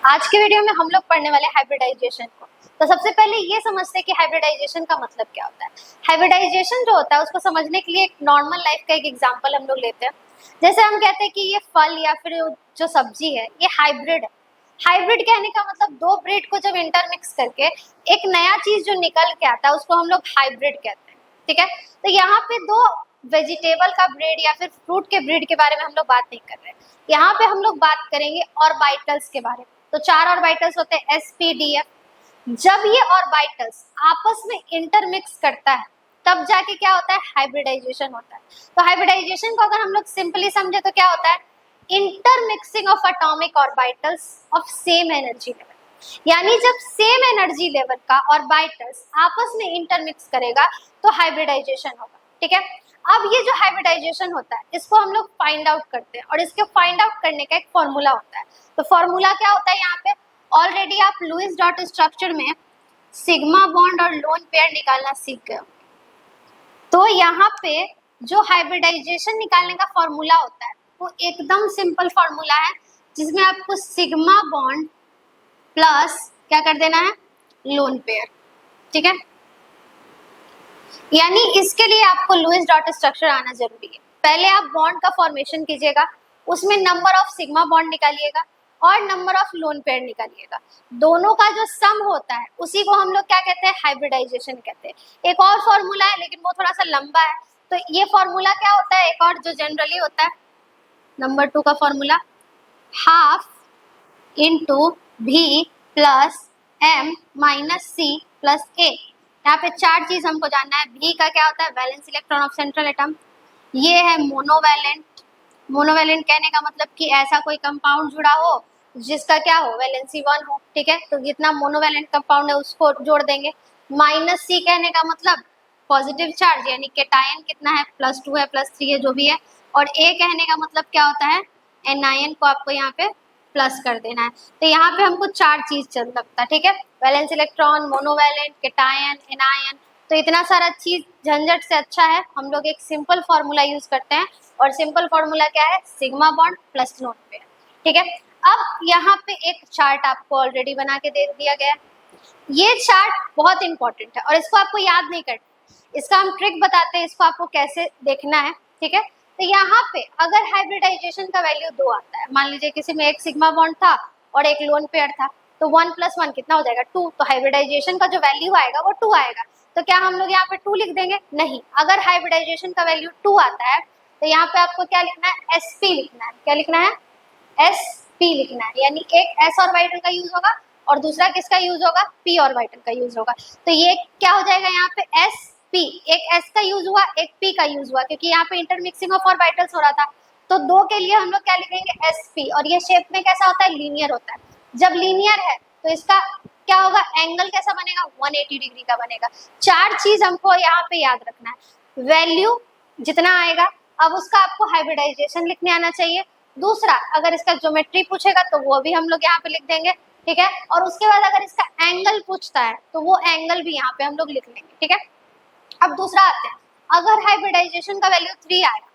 आज के वीडियो में हम लोग पढ़ने वाले हाइब्रिडाइजेशन को। तो सबसे पहले ये समझते हैं कि हाइब्रिडाइजेशन का मतलब क्या होता है। हाइब्रिडाइजेशन जो होता है उसको समझने के लिए एक नॉर्मल लाइफ का एक एग्जांपल हम लोग लेते हैं। जैसे हम कहते हैं कि ये फल या फिर जो सब्जी है ये हाइब्रिड है। हाइब्रिड कहने का मतलब दो ब्रीड को जब इंटरमिक्स करके एक नया चीज जो निकल के आता है उसको हम लोग हाइब्रिड कहते हैं। ठीक है, तो यहाँ पे दो वेजिटेबल का ब्रीड या फिर फ्रूट के ब्रीड के बारे में हम लोग बात नहीं कर रहे हैं। यहाँ पे हम लोग बात करेंगे ऑर्बिटल्स के बारे में। तो चार ऑर्बिटल्स होते हैं sp-df। जब ये ऑर्बिटल्स आपस में इंटरमिक्स करता है तब जाके क्या होता है, हाइब्रिडाइजेशन होता है। तो हाइब्रिडाइजेशन को अगर हम लोग सिंपली समझे तो क्या होता है, intermixing of atomic orbitals of same energy level. यानी जब सेम एनर्जी लेवल का ऑर्बिटल्स आपस में इंटरमिक्स करेगा तो हाइब्रिडाइजेशन होगा। ठीक है, अब ये जो हाइब्रिडाइजेशन होता है इसको हम लोग फाइंड आउट करते हैं और इसके फाइंड आउट करने का एक फॉर्मूला होता है। तो फॉर्मूला क्या होता है, यहाँ पे ऑलरेडी आप लुईस डॉट स्ट्रक्चर में सिग्मा बॉन्ड और लोन पेयर निकालना सीख गए। तो यहाँ पे जो हाइब्रिडाइजेशन निकालने का फॉर्मूला होता है वो एकदम सिंपल फॉर्मूला है, जिसमें आपको सिग्मा बॉन्ड प्लस क्या कर देना है, लोन पेयर। ठीक है, यानी इसके लिए आपको लुईस डॉट स्ट्रक्चर आना जरूरी है। पहले आप बॉन्ड का फॉर्मेशन कीजिएगा, उसमें नंबर ऑफ सिग्मा बॉन्ड निकालिएगा और नंबर ऑफ लोन पेयर निकालिएगा। दोनों का जो सम होता है उसी को हम लोग क्या कहते हैं, हाइब्रिडाइजेशन कहते हैं। एक और फॉर्मूला है लेकिन वो थोड़ा सा लंबा है, तो ये फॉर्मूला क्या होता है, एक और जो जनरली होता है नंबर 2 का formula, half into B plus M minus C plus A. यहाँ पे चार चीज हमको जानना है। भी का क्या होता है, valence electron of central atom. ये है मोनोवैलेंट। मोनोवैलेंट कहने का मतलब कि ऐसा कोई कंपाउंड जुड़ा हो जिसका क्या हो, वैलेंसी 1 हो। ठीक है, तो जितना मोनोवैलेंट कंपाउंड है उसको जोड़ देंगे। माइनस सी कहने का मतलब पॉजिटिव चार्ज, यानी केटायन कितना है, +2 है +3 है जो भी है। और ए कहने का मतलब क्या होता है, एनायन को आपको यहाँ पे प्लस कर देना है। तो यहाँ पे हमको चार चीज चल लगता है। ठीक है, valence electron, monovalent, cation, anion. तो इतना सारा चीज झंझट से अच्छा है हम लोग एक सिंपल फॉर्मूला यूज करते हैं, और सिंपल फॉर्मूला क्या है, sigma bond plus lone pair. ठीक है, अब यहाँ पे एक चार्ट आपको ऑलरेडी बना के दे दिया गया है। ये चार्ट बहुत इंपॉर्टेंट है और इसको आपको याद नहीं करना, इसका हम ट्रिक बताते हैं, इसको आपको कैसे देखना है। ठीक है, तो यहाँ पे अगर हाइब्रिडाइजेशन का वैल्यू 2 आता है, मान लीजिए किसी में एक सिग्मा बॉन्ड था और एक लोन पेयर था, तो 1 + 1 कितना हो जाएगा, 2। तो हाइब्रिडाइजेशन का जो वैल्यू आएगा वो 2 आएगा। तो क्या हम लोग यहाँ पे 2 लिख देंगे, नहीं। अगर हाइब्रिडाइजेशन का वैल्यू 2 आता है तो यहाँ पे आपको क्या लिखना है, sp लिखना है। क्या लिखना है, sp लिखना है। यानी एक s ऑर्बिटल का यूज होगा और दूसरा किसका यूज होगा, p ऑर्बिटल का यूज होगा। तो ये क्या हो जाएगा, यहाँ पे sp, एक s का यूज हुआ एक p का यूज हुआ, क्योंकि यहाँ पे इंटरमिक्सिंग ऑफ ऑर्बिटल्स हो रहा था। तो 2 के लिए हम लोग क्या लिखेंगे, sp। और ये शेप में कैसा होता है, लीनियर होता है। जब लीनियर है तो इसका क्या होगा, एंगल कैसा बनेगा, 180 डिग्री का बनेगा। चार चीज हमको यहाँ पे याद रखना है। वैल्यू जितना आएगा, अब उसका आपको हाइब्रिडाइजेशन लिखने आना चाहिए। दूसरा, अगर इसका ज्योमेट्री पूछेगा तो वो भी हम लोग यहाँ पे लिख देंगे। ठीक है, और उसके बाद अगर इसका एंगल पूछता है तो वो एंगल भी यहाँ पे हम लोग लिख लेंगे। ठीक है, अब दूसरा आते हैं, अगर हाइब्रिडाइजेशन का वैल्यू 3 आया,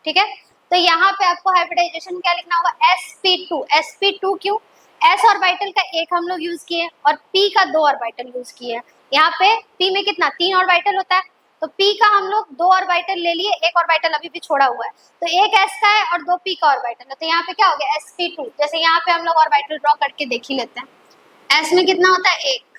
ठीक है, तो यहाँ पे आपको हाइब्रिडाइजेशन क्या लिखना होगा, sp2। sp2 क्यों, s ऑर्बिटल का एक हम लोग यूज किए और p का 2 ऑर्बिटल यूज किए। यहाँ पे p में कितना, 3 ऑर्बिटल होता है, तो p का हम लोग 2 ऑर्बिटल ले लिए, एक ऑर्बिटल अभी भी छोड़ा हुआ है, तो एक s का है और 2 p का ऑर्बिटल है। तो यहाँ पे क्या हो गया, sp2। जैसे यहाँ पे हम लोग ऑर्बिटल ड्रॉ करके देख ही लेते हैं। s में कितना होता है, 1।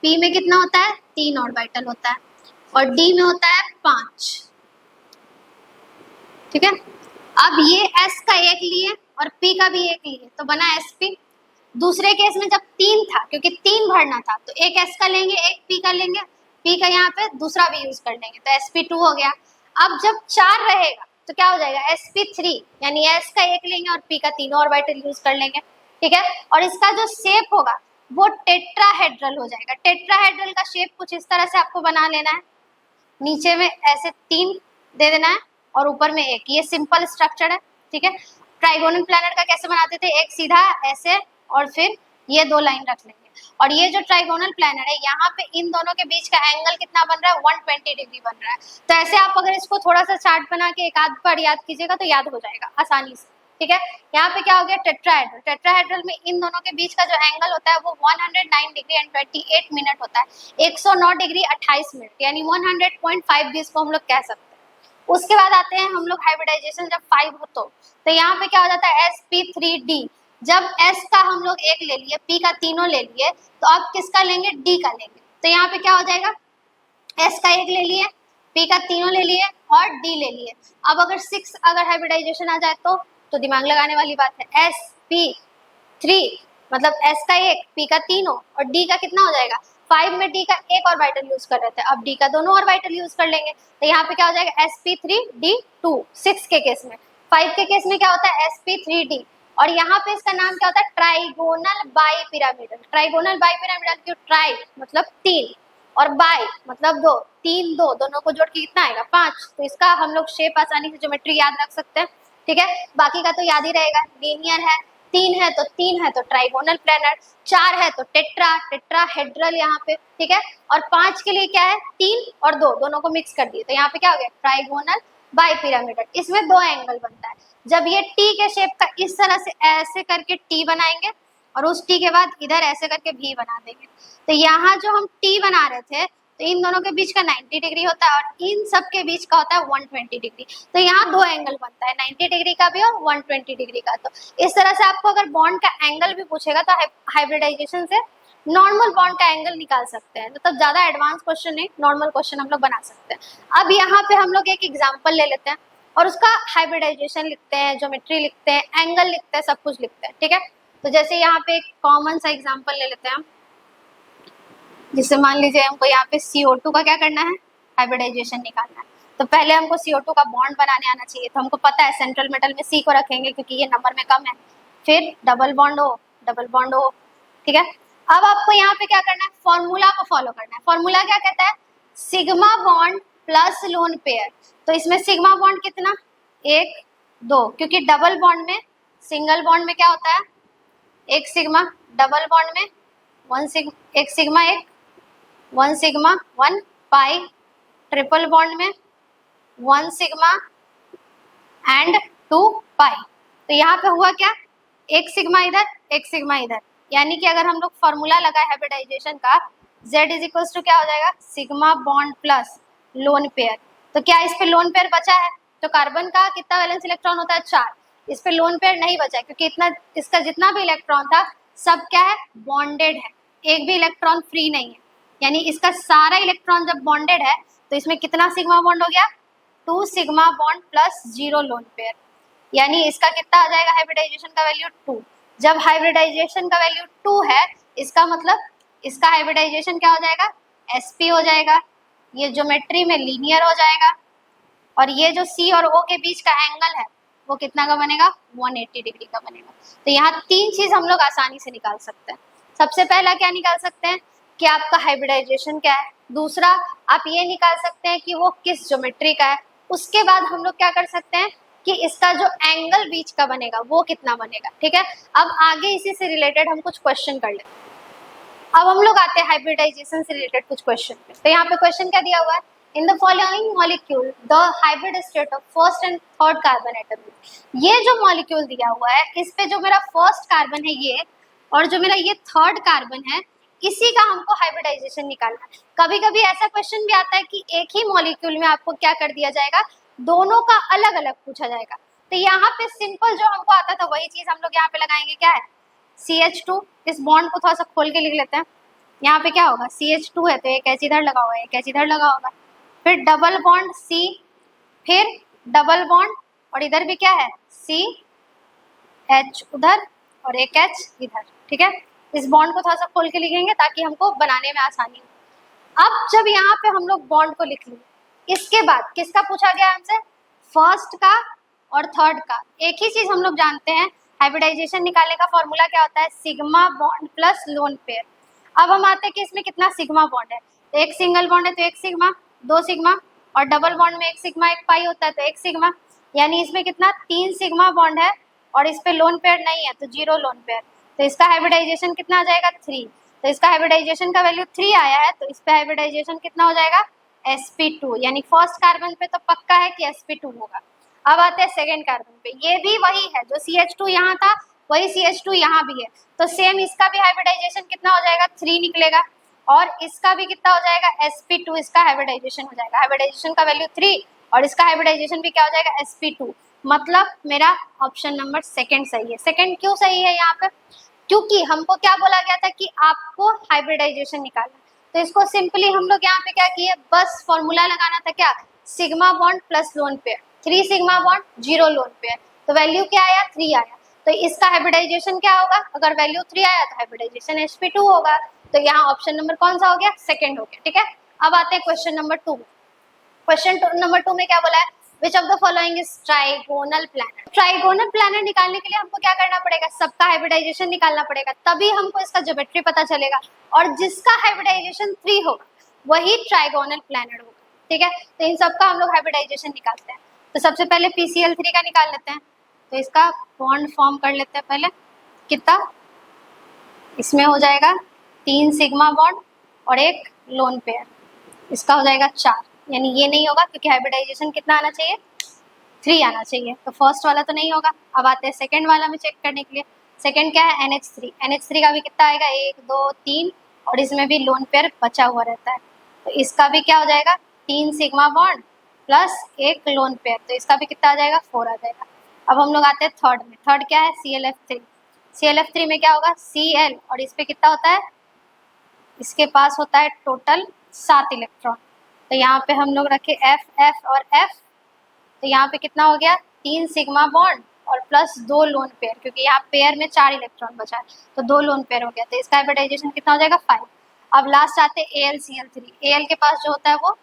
p में कितना होता है, 3 ऑर्बिटल होता है, और d में होता है 5। ठीक है, अब ये s का एक लिए और p का भी एक लिए तो बना sp। दूसरे केस में जब 3 था, क्योंकि 3 भरना था, तो एक s का लेंगे एक p का लेंगे, p का यहाँ पे दूसरा भी यूज कर लेंगे, तो sp2 हो गया। अब जब 4 रहेगा तो क्या हो जाएगा, sp3। यानी s का एक लेंगे और p का तीनों ऑर्बिटल यूज कर लेंगे। ठीक है, और इसका जो शेप होगा वो टेट्राहेड्रल हो जाएगा। टेट्राहेड्रल का शेप कुछ इस तरह से आपको बना लेना है, नीचे में ऐसे 3 दे देना है और ऊपर में 1। ये सिंपल स्ट्रक्चर है। ठीक है, ट्राइगोनल प्लैनेट का कैसे बनाते थे, एक सीधा ऐसे और फिर ये 2 लाइन रख लेंगे। और ये जो ट्राइगोनल प्लैनेट है, यहाँ पे इन दोनों के बीच का एंगल कितना बन रहा है, 120 डिग्री बन रहा है। तो ऐसे आप अगर इसको थोड़ा सा चार्ट बना के एक आध बार याद कीजिएगा तो याद हो जाएगा आसानी से। ठीक है। यहाँ पे क्या हो गया, टेट्राहेड्रल। टेट्राहेड्रल में इन दोनों के बीच का जो एंगल होता है वो 109 डिग्री एंड 28 मिनट होता है, 109 डिग्री 28 मिनट, यानी 100.5 भी इसको हम लोग कह सकते हैं। उसके बाद आते हैं हम लोग हाइब्रिडाइजेशन जब 5 हो तो यहाँ पे क्या हो जाता है sp3d। जब s का हम लोग एक ले लिए, p का तीनों ले लिए, तो अब किसका लेंगे, d का लेंगे। तो यहाँ पे क्या हो जाएगा, s का एक ले लिए, p का तीनों ले लिए और d ले लिए। अब अगर 6 अगर हाइब्रिडाइजेशन आ जाए तो दिमाग लगाने वाली बात है, sp3 मतलब s का एक, p का तीनों और d का कितना हो जाएगा 5 में d का एक ऑर्बिटल यूज कर रहे थे, अब d का दोनों ऑर्बिटल यूज कर लेंगे। तो यहाँ पे क्या हो जाएगा sp3d2 6 के केस में। 5 के केस में क्या होता है sp3d, और यहाँ पे इसका नाम क्या होता है ट्राइगोनल बाइपिरामिडल। ट्राइगोनल बाइपिरामिडल क्यों, ट्राई मतलब 3 और बाई मतलब 2, 3 2 दोनों को जोड़ के कितना आएगा 5। तो इसका हम लोग शेप आसानी से ज्योमेट्री याद रख सकते हैं, ठीक है। बाकी का तो याद ही रहेगा, लीनियर है, 3 है तो ट्राइगोनल प्लेनर, 4 है तो टेट्राहेड्रल यहाँ पे, ठीक है। और 5 के लिए क्या है 3 और 2 दोनों को मिक्स कर दिए, तो यहाँ पे क्या हो गया ट्राइगोनल बाइपिरामिडल। इसमें 2 एंगल बनता है। जब ये टी के शेप का इस तरह से ऐसे करके टी बनाएंगे और उस टी के बाद इधर ऐसे करके भी बना देंगे, तो यहाँ जो हम टी बना रहे थे तो इन दोनों के बीच का 90 डिग्री होता है और इन सब के बीच का होता है 120 डिग्री। तो यहाँ 2 एंगल बनता है, 90 डिग्री का भी और 120 डिग्री का। तो इस तरह से आपको अगर बॉन्ड का एंगल भी पूछेगा तो हाइब्रिडाइजेशन से नॉर्मल बॉन्ड का एंगल निकाल सकते हैं। मतलब ज्यादा एडवांस क्वेश्चन नहीं, नॉर्मल क्वेश्चन हम लोग बना सकते हैं। अब यहाँ पे हम लोग एक एग्जाम्पल ले लेते हैं और उसका हाइब्रिडाइजेशन लिखते हैं, ज्योमेट्री लिखते हैं, एंगल लिखते हैं, सब कुछ लिखते हैं, ठीक है। तो जैसे यहाँ पे एक कॉमन सा एग्जाम्पल ले लेते हैं हम, जिससे मान लीजिए हमको यहाँ पे CO2 का क्या करना है, हाइब्रिडाइजेशन निकालना है। तो पहले हमको CO2 का बॉन्ड बनाने आना चाहिए। तो हमको पता है सेंट्रल मेटल में C को रखेंगे क्योंकि ये नंबर में कम है, फिर डबल बॉन्ड O, ठीक है। अब आपको यहाँ पे क्या करना है, फॉर्मूला को फॉलो करना है। फॉर्मूला क्या कहता है, sigma bond plus lone pair. तो इसमें सिग्मा बॉन्ड कितना 1 2, क्योंकि डबल बॉन्ड में, सिंगल बॉन्ड में क्या होता है 1 सिग्मा, डबल बॉन्ड में 1 सिग्मा 1 सिग्मा 1 पाई, ट्रिपल बॉन्ड में 1 सिग्मा एंड 2 पाई। तो यहाँ पे हुआ क्या, 1 सिग्मा इधर 1 सिग्मा इधर, यानी कि अगर हम लोग फॉर्मूला लगाए हाइब्रिडाइजेशन का, Z इज इक्वल्स टू क्या हो जाएगा sigma bond plus lone pair. तो क्या इस पे लोन पेयर बचा है, तो कार्बन का कितना वैलेंस इलेक्ट्रॉन होता है 4, इस पे लोन पेयर नहीं बचा है क्योंकि इतना इसका जितना भी इलेक्ट्रॉन था सब क्या है बॉन्डेड है, एक भी इलेक्ट्रॉन फ्री नहीं है। यानी इसका सारा इलेक्ट्रॉन जब बॉन्डेड है तो इसमें कितना सिग्मा बॉन्ड हो गया 2 sigma bond plus 0 lone pair, यानी इसका कितना आ जाएगा हाइब्रिडाइजेशन का वैल्यू 2। जब हाइब्रिडाइजेशन का वैल्यू 2 है, इसका मतलब इसका हाइब्रिडाइजेशन क्या हो जाएगा sp हो जाएगा, ये ज्योमेट्री में लीनियर हो जाएगा, और ये जो C और O के बीच का एंगल है वो कितना का बनेगा 180 डिग्री का बनेगा। तो यहाँ 3 चीज हम लोग आसानी से निकाल सकते हैं। सबसे पहला क्या निकाल सकते हैं कि आपका हाइब्रिडाइजेशन क्या है, दूसरा आप ये निकाल सकते हैं कि वो किस ज्योमेट्री का है, उसके बाद हम लोग क्या कर सकते हैं कि इसका जो एंगल बीच का बनेगा वो कितना बनेगा, ठीक है। अब आगे इसी से रिलेटेड हम कुछ क्वेश्चन कर लेते हैं। अब हम लोग आते हैं हाइब्रिडाइजेशन से रिलेटेड कुछ क्वेश्चन पे। तो यहाँ पे क्वेश्चन क्या दिया हुआ है, in the following molecule the hybrid state of first and third carbon atom. ये जो मॉलिक्यूल दिया हुआ है इस पे जो मेरा फर्स्ट कार्बन है ये, और जो मेरा ये थर्ड कार्बन है, इसी का हमको हाइब्रिडाइजेशन निकालना है। कभी कभी ऐसा क्वेश्चन भी आता है कि एक ही मॉलिक्यूल में आपको क्या कर दिया जाएगा, दोनों का अलग अलग पूछा जाएगा। तो यहाँ पे सिंपल जो हमको आता था वही चीज हम लोग यहाँ पे लगाएंगे, क्या है CH2। इस बॉन्ड को थोड़ा सा खोल के लिख लेते हैं। यहाँ पे क्या होगा CH2 है तो एक एच इधर लगा हुआ है, एक एच इधर लगा होगा, फिर डबल बॉन्ड C, फिर डबल बॉन्ड और इधर भी क्या है CH उधर और एक H इधर, ठीक है। इस बॉन्ड को थोड़ा सा खोल के लिखेंगे ताकि हमको बनाने में आसानी हो। अब जब यहाँ पे हम लोग बॉन्ड को लिख लिए, इसके बाद किसका पूछा गया हमसे, फर्स्ट का और थर्ड का। एक ही चीज हम लोग जानते हैं, हाइब्रिडाइजेशन निकालने का फॉर्मूला क्या होता है sigma bond plus lone pair. अब हम आते हैं कि इसमें कितना सिग्मा बॉन्ड है, तो एक सिंगल बॉन्ड है तो एक सिग्मा, 2 सिग्मा, और डबल बॉन्ड में एक सिग्मा एक पाई होता है तो एक सिग्मा, यानी इसमें कितना 3 सिग्मा बॉन्ड है, और इस पे लोन पेयर नहीं है तो 0 लोन पेयर। तो इसका हाइब्रिडाइजेशन कितना आ जाएगा 3। तो इसका हाइब्रिडाइजेशन का वैल्यू 3 आया है, तो इस पे हाइब्रिडाइजेशन कितना हो जाएगा sp2, यानी फर्स्ट कार्बन पे तो पक्का है कि sp2 होगा। अब आते हैं सेकेंड कार्बन पे, ये भी वही है जो CH2 यहाँ था वही CH2 यहाँ भी है, तो सेम इसका भी हाइब्रिडाइजेशन कितना हो जाएगा 3 निकलेगा, और इसका भी कितना हो जाएगा sp2, इसका हाइब्रिडाइजेशन हो जाएगा, हाइब्रिडाइजेशन का वैल्यू 3 और इसका हाइब्रिडाइजेशन भी क्या हो जाएगा sp2, मतलब मेरा ऑप्शन नंबर सेकंड सही है। सेकंड क्यों सही है यहाँ पे, क्योंकि हमको क्या बोला गया था कि आपको हाइब्रिडाइजेशन निकालना, तो इसको सिंपली हम लोग यहाँ पे क्या किए, बस फॉर्मूला लगाना था क्या, sigma bond plus lone pair, 3 sigma bond 0 lone pair, तो वैल्यू क्या आया 3 आया, तो इसका हाइब्रिडाइजेशन क्या होगा, अगर वैल्यू 3 आया तो हाइब्रिडाइजेशन sp2 होगा, तो यहाँ ऑप्शन नंबर कौन सा हो गया, सेकंड हो गया। ठीक है, अब आते हैं क्वेश्चन नंबर 2 में। क्वेश्चन नंबर 2 में क्या बोला है, which of the following is trigonal planet. Trigonal planet निकालने के लिए हमको क्या करना पड़ेगा, सबका हाइब्रिडाइजेशन निकालना पड़ेगा, तभी हमको इसका ज्योमेट्री पता चलेगा, और जिसका हाइब्रिडाइजेशन 3 होगा वही ट्राइगोनल प्लैनेट होगा। ठीक है, तो इन सबका हम लोग हाइब्रिडाइजेशन निकालते हैं, तो सबसे पहले PCl3 का निकाल लेते हैं, तो इसका बॉन्ड फॉर्म कर लेते हैं पहले, कितना, इसमें हो जाएगा 3 सिग्मा बॉन्ड और एक लोन पेयर, इसका हो जाएगा 4, यानी ये नहीं होगा क्योंकि हाइब्रिडाइजेशन कितना आना चाहिए 3 आना चाहिए, तो फर्स्ट वाला तो नहीं होगा। अब आते हैं सेकंड वाला में चेक करने के लिए, सेकंड क्या है NH3 का भी कितना आएगा 1 2 3, और इसमें भी लोन पेयर बचा हुआ रहता है, तो इसका भी क्या हो जाएगा 3 सिग्मा बॉन्ड प्लस एक लोन पेयर, तो इसका भी कितना आ जाएगा 4 आ जाएगा। अब हम लोग आते हैं थर्ड में, थर्ड क्या है ClF3 में क्या होगा Cl, और इस पे कितना होता है, इसके पास होता है टोटल 7 इलेक्ट्रॉन, तो यहाँ पे हम लोग रखे F और F, तो यहाँ पे कितना हो गया 3 सिग्मा बॉन्ड और प्लस 2 लोन पेयर, क्योंकि यहाँ पेयर में 4 इलेक्ट्रॉन बचा है तो 2 लोन पेयर हो गया, तो इसका हाइब्रिडाइजेशन कितना हो जाएगा 5। अब लास्ट आते हैं AlCl3, Al के पास जो होता है वो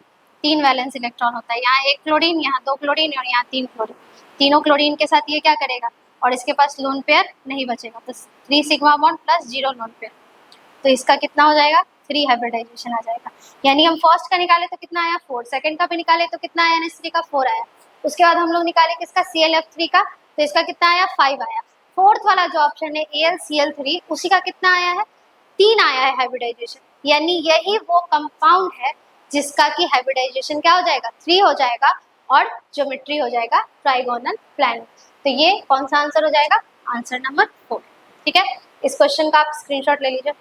3 वैलेंस इलेक्ट्रॉन होता है, यहाँ 1 क्लोरीन, यहाँ 2 क्लोरीन और यहाँ 3 क्लोरीन, तीनों क्लोरीन के साथ ये क्या करेगा, और इसके पास लोन पेयर नहीं बचेगा, तो 3 sigma bond plus 0 lone pair, तो इसका कितना हो जाएगा 3 हाइब्रिडाइजेशन आ जाएगा, यानी हम फर्स्ट का निकाले तो कितना आया 4, सेकंड का भी निकाले तो कितना आया NH3 का 4 आया, उसके बाद हम लोग निकाले किसका ClF3 का, तो इसका कितना आया 5 आया। फोर्थ वाला जो ऑप्शन है AlCl3 उसी का कितना आया है 3 आया है हाइब्रिडाइजेशन, यानी यही वो कंपाउंड है जिसका कि हाइब्रिडाइजेशन क्या हो जाएगा 3 हो जाएगा और ज्योमेट्री हो जाएगा ट्राइगोनल प्लैनेट, तो ये कौन सा आंसर हो जाएगा, आंसर नंबर 4। ठीक है, इस क्वेश्चन का आप स्क्रीनशॉट ले लीजिए।